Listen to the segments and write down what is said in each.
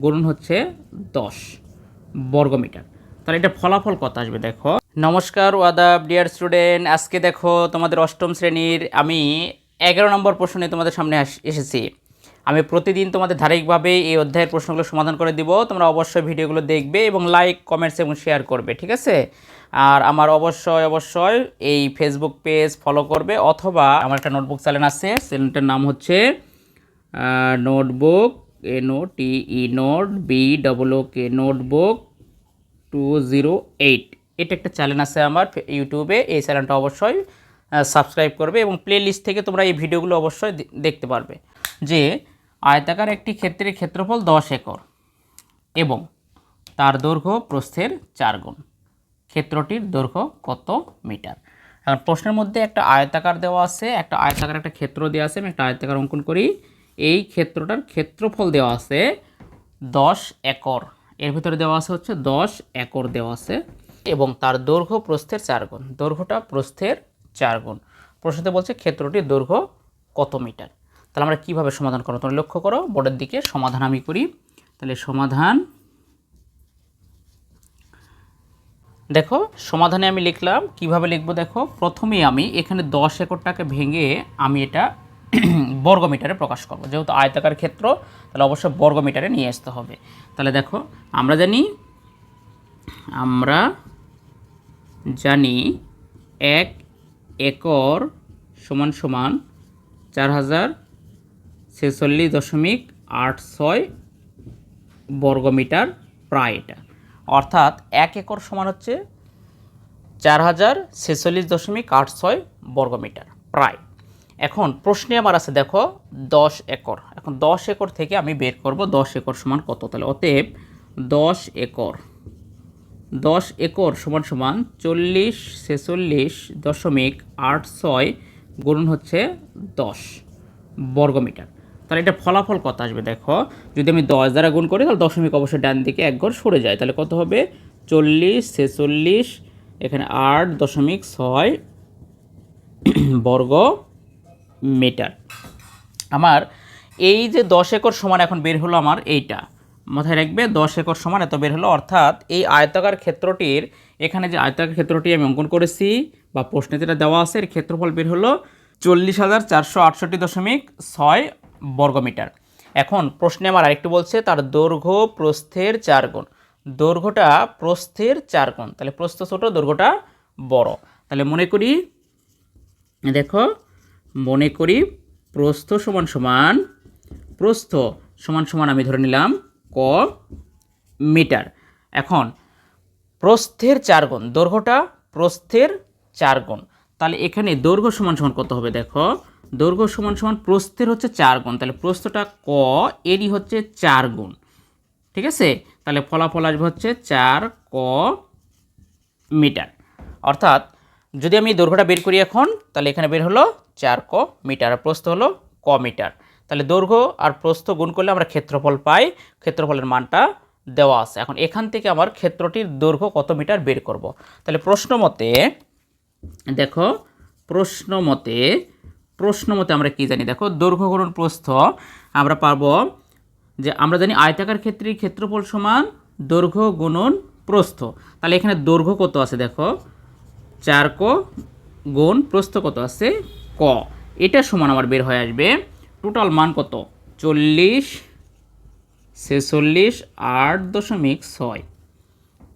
গুণন হচ্ছে 10 বর্গমিটার। তাহলে এটা ফলাফল কত আসবে দেখো। নমস্কার ওয়াদাব ডিয়ার স্টুডেন্ট, আজকে দেখো তোমাদের অষ্টম শ্রেণীর আমি 11 নম্বর প্রশ্ন নিয়ে তোমাদের সামনে এসেছি। আমি প্রতিদিন তোমাদের ধারাবাহিকভাবে এই অধ্যায়ের প্রশ্নগুলো সমাধান করে দিব। তোমরা অবশ্যই ভিডিওগুলো দেখবে এবং লাইক, কমেন্টস এবং শেয়ার করবে, ঠিক আছে? আর আমার অবশ্যই এই ফেসবুক পেজ ফলো করবে, অথবা আমার একটা নোটবুক চ্যানেল আছে, চ্যানেলটার নাম হচ্ছে notebook NOTE note BOOK notebook 208। এটা একটা চ্যানেল আছে আমার ইউটিউবে। এই চ্যানেলটা অবশ্যই সাবস্ক্রাইব করবে এবং প্লে লিস্ট থেকে তোমরা এই ভিডিওগুলো অবশ্যই দেখতে পারবে। যে আয়তাকার একটি ক্ষেত্রের ক্ষেত্রফল 10 একর এবং তার দৈর্ঘ্য প্রস্থের 4 গুণ, ক্ষেত্রটির দৈর্ঘ্য কত মিটার? এখন প্রশ্নের মধ্যে একটা আয়তাকার দেওয়া আছে, একটা আয়তাকার একটা ক্ষেত্র দেওয়া আছে। আমি একটা আয়তাকার অঙ্কন করি। এই ক্ষেত্রটার ক্ষেত্রফল দেওয়া আছে 10 একর, এর ভিতরে দেওয়া আছে হচ্ছে 10 একর দেওয়া আছে, এবং তার দৈর্ঘ্য প্রস্থের 4 গুণ, দৈর্ঘ্যটা প্রস্থের 4 গুণ। প্রশ্নতে বলছে ক্ষেত্রটির দৈর্ঘ্য কত মিটার। তাহলে আমরা কীভাবে সমাধান করব? তোমরা লক্ষ্য করো বোর্ডের দিকে, সমাধান আমি করি। তাহলে সমাধান দেখো, সমাধানে আমি লিখলাম, কিভাবে লিখবো দেখো। প্রথমেই আমি এখানে 10 একরটাকে ভেঙে আমি এটা বর্গমিটারে প্রকাশ করব। যেহেতু আয়তাকার ক্ষেত্র, তাহলে অবশ্যই বর্গমিটারে নিয়ে আসতে হবে। তাহলে দেখো, আমরা জানি 1 একর সমান সমান 4046.86 বর্গমিটার প্রায়। এটা অর্থাৎ 1 একর সমান হচ্ছে 4046.86 বর্গমিটার প্রায়। এখন প্রশ্নে আমার আছে দেখো 10 একর। এখন 10 একর থেকে আমি বের করব 10 একর সমান কত। তাহলে অতএব 10 একর সমান সমান 4046.86 গুণন হচ্ছে 10 বর্গমিটার। তাহলে এটা ফলাফল কত আসবে দেখো। যদি আমি 10 দ্বারা গুণ করি তাহলে দশমিক অবশ্যই ডান দিকে এক ঘর সরে যায়। তাহলে কত হবে? 4046 এখানে 8.6 বর্গ মিটার। আমার এই যে 10 একর সমান এখন বের হলো, আমার এইটা মাথায় রাখবে, 10 একর সমান এত বের হলো। অর্থাৎ এই আয়তাকার ক্ষেত্রটির, এখানে যে আয়তাকার ক্ষেত্রটি আমি অঙ্কন করেছি বা প্রশ্নে যেটা দেওয়া আছে, এর ক্ষেত্রফল বের হলো 40,468.6 বর্গমিটার। এখন প্রশ্নে আমার আরেকটু বলছে তার দৈর্ঘ্য প্রস্থের 4 গুণ, দৈর্ঘ্যটা প্রস্থের 4 গুণ। তাহলে প্রস্থ ছোট, দৈর্ঘ্যটা বড়। তাহলে মনে করি প্রস্থ সমান সমান আমি ধরে নিলাম ক মিটার। এখন প্রস্থের 4 গুণ, দৈর্ঘ্যটা প্রস্থের 4 গুণ। তাহলে এখানে দৈর্ঘ্য সমান সমান কত হবে দেখো। দৈর্ঘ্য সমান সমান প্রস্থের হচ্ছে 4 গুণ, তাহলে প্রস্থটা ক, এরই হচ্ছে 4 গুণ, ঠিক আছে? তাহলে ফলাফল আসবে হচ্ছে 4 ক মিটার। অর্থাৎ যদি আমি দৈর্ঘ্যটা বের করি এখন, তাহলে এখানে বের হলো 4 ক মিটার, আর প্রস্থ হলো ক মিটার। তাহলে দৈর্ঘ্য আর প্রস্থ গুণ করলে আমরা ক্ষেত্রফল পাই, ক্ষেত্রফলের মানটা দেওয়া আছে। এখন এখান থেকে আমার ক্ষেত্রটির দৈর্ঘ্য কত মিটার বের করব। তাহলে প্রশ্ন মতে দেখো, প্রশ্ন মতে আমরা কি জানি দেখো, দৈর্ঘ্য গুণন প্রস্থ আমরা পাবো যে, আমরা জানি আয়তাকার ক্ষেত্রের ক্ষেত্রফল সমান দৈর্ঘ্য গুণন প্রস্থ। তাহলে এখানে দৈর্ঘ্য কত আছে দেখো, 4 ক গুণ প্রস্থ কত আছে ক, এটা সমান আমার বের হয়ে আসবে টোটাল মান কত, 40,46.8.6,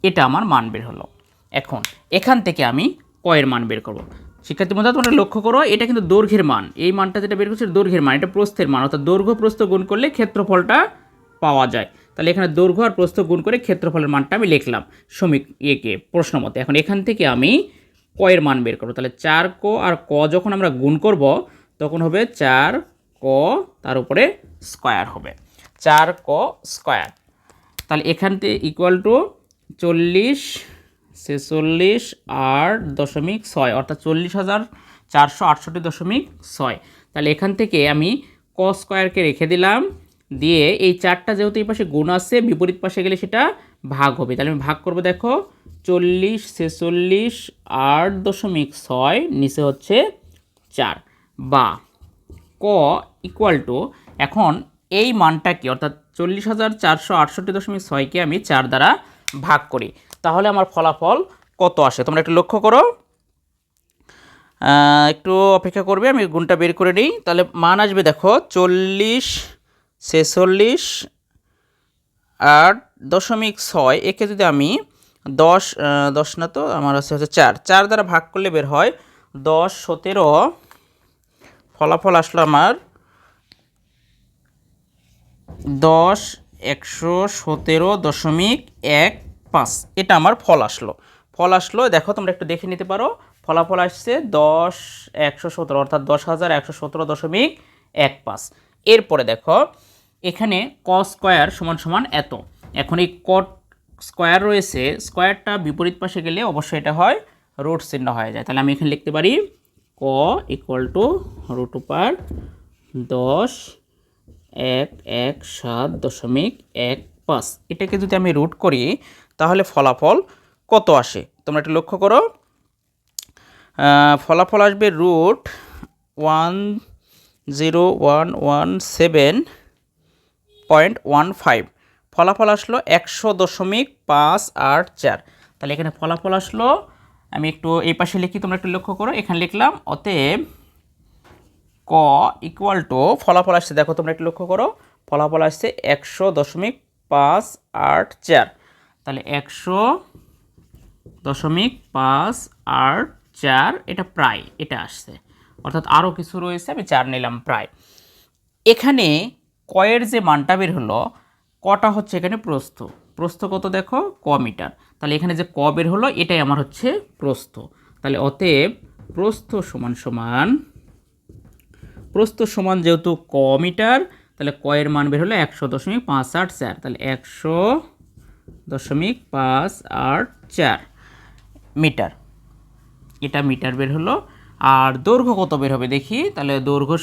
এটা আমার মান বের হলো। এখন এখান থেকে আমি ক এর মান বের করব। শিক্ষার্থী বন্ধুরা তোমরা লক্ষ্য করো, এটা কিন্তু দৈর্ঘ্যের মান, এই মানটা যেটা বের করছে দৈর্ঘ্যের মান, এটা প্রস্থের মান, অর্থাৎ দৈর্ঘ্য প্রস্থ গুণ করলে ক্ষেত্রফলটা পাওয়া যায়। তাহলে এখানে দৈর্ঘ্য আর প্রস্থ গুণ করে ক্ষেত্রফলের মানটা আমি লিখলাম প্রশ্ন মতে। এখন এখান থেকে আমি ক এর মান বের করব। তাহলে 4 ক আর ক যখন আমরা গুণ করব তখন হবে 4 ক, তার উপরে স্কয়ার হবে 4 ক স্কয়ার। তাহলে এখান থেকে ইকুয়াল টু 40,46.8.6 অর্থাৎ 40,468.6। তাহলে এখান থেকে আমি ক স্কয়ারকে রেখে দিলাম, দিয়ে এই 4টা যেহেতু এই পাশে গুণ আছে, বিপরীত পাশে গেলে সেটা ভাগ হবে। তাহলে আমি ভাগ করব দেখো, 40,46.8.6 নিচে হচ্ছে 4, বা ক ইকুয়াল টু, এখন এই মানটা কি, অর্থাৎ 40,468.6কে আমি 4 দ্বারা ভাগ করি, তাহলে আমার ফলাফল কত আসে তোমরা একটু লক্ষ্য করো। একটু অপেক্ষা করবে, আমি গুণটা বের করে নিই। তাহলে মান আসবে দেখো 40, 46, 8.6। একে যদি আমি 10 না তো আমার হচ্ছে 4 দ্বারা ভাগ করলে বের হয় 10, 17। ফলাফল আসলো আমার 10, 117.15। এটা আমার ফল আসলো। দেখো তোমরা একটু দেখে নিতে পারো, ফলাফল আসছে 10, 117 অর্থাৎ 10,117.15। এরপরে দেখো এখানে cos স্কয়ার সমান সমান এত। এখন এই cot স্কয়ার রয়েছে, স্কয়ারটা বিপরীত পাশে গেলে অবশ্যই এটা হয় রুট চিহ্ন হয়ে যায়। তাহলে আমি এখানে লিখতে পারি ক ইকুয়াল টু √10,117.15। এটাকে যদি আমি রুট করি তাহলে ফলাফল কত আসে তোমরা একটু লক্ষ্য করো। ফলাফল আসবে √10,117.15। ফলাফল আসলো 100.584। তাহলে এখানে ফলাফল আসলো, আমি একটু এই পাশে লিখি তোমরা একটু লক্ষ্য করো, এখানে লিখলাম অতএব ক ইকুয়াল টু, ফলাফল আসছে দেখো তোমরা একটু লক্ষ্য করো, ফলাফল আসছে 100.584। তাহলে 100.584 এটা প্রায় এটা আসছে, অর্থাৎ আরও কিছু রয়েছে, আমি 4 নিলাম প্রায়। এখানে কয়ের যে মানটা বের হলো, কটা হচ্ছে এখানে প্রস্থ কত দেখো ক মিটার। তাহলে এখানে যে ক বের হলো এটাই আমার হচ্ছে প্রস্থ। তাহলে অতএব প্রস্থ সমান যেহেতু ক মিটার, তাহলে ক এর মান বের হলো 100.584। তাহলে 100.584 মিটার, এটা মিটার বের হলো। আর দৈর্ঘ্য কত বের হবে দেখি, তাহলে দৈর্ঘ্য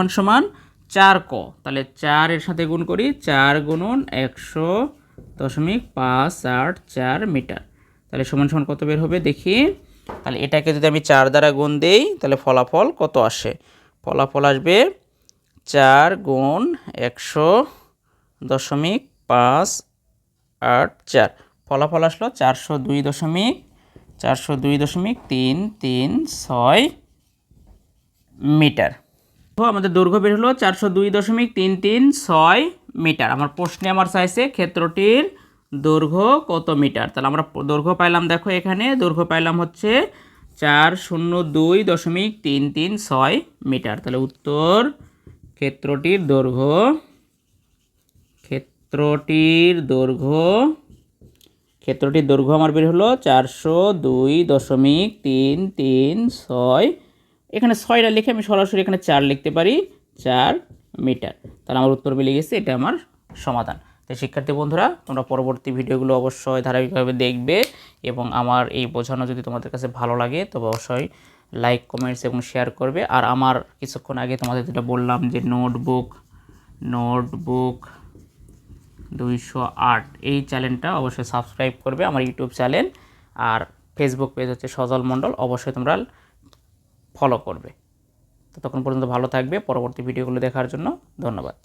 সমান 4 ক। তাহলে 4 এর সাথে গুণ করি, 4 গুণন 100.584 মিটার। তাহলে সমান কত বের হবে দেখি। তাহলে এটাকে যদি আমি 4 দ্বারা গুণ দেই তাহলে ফলাফল কত আসে, ফলাফল আসবে 4 গুণ 100.584। ফলাফল আসলো 402.336 মিটার। তো আমাদের দৈর্ঘ্য বের হলো 402.336 মিটার। আমার প্রশ্নে আমার চাইছে ক্ষেত্রটির দৈর্ঘ্য কত মিটার। তাহলে আমরা দৈর্ঘ্য পাইলাম, দেখো এখানে দৈর্ঘ্য পাইলাম হচ্ছে 402.336 মিটার। তাহলে উত্তর ক্ষেত্রটির দৈর্ঘ্য আমার বের হলো 402.336। এখানে 6টা লিখে আমি সরাসরি এখানে 4 লিখতে পারি, 4 মিটার। তাহলে আমার উত্তর মিলে গেছে, এটা আমার সমাধান। তো শিক্ষার্থী বন্ধুরা, তোমরা পরবর্তী ভিডিওগুলো অবশ্যই ধারাবাহিকভাবে দেখবে এবং আমার এই বোঝানো যদি তোমাদের কাছে ভালো লাগে তবে অবশ্যই লাইক, কমেন্টস এবং শেয়ার করবে। আর আমার কিছুক্ষণ আগে তোমাদের যেটা বললাম যে নোটবুক 208 এই চ্যানেলটা অবশ্যই সাবস্ক্রাইব করবে, আমার ইউটিউব চ্যানেল। আর ফেসবুক পেজ হচ্ছে সজল মণ্ডল, অবশ্যই তোমরা ফলো করবে। ততক্ষণ পর্যন্ত ভালো থাকবে। পরবর্তী ভিডিওগুলো দেখার জন্য ধন্যবাদ।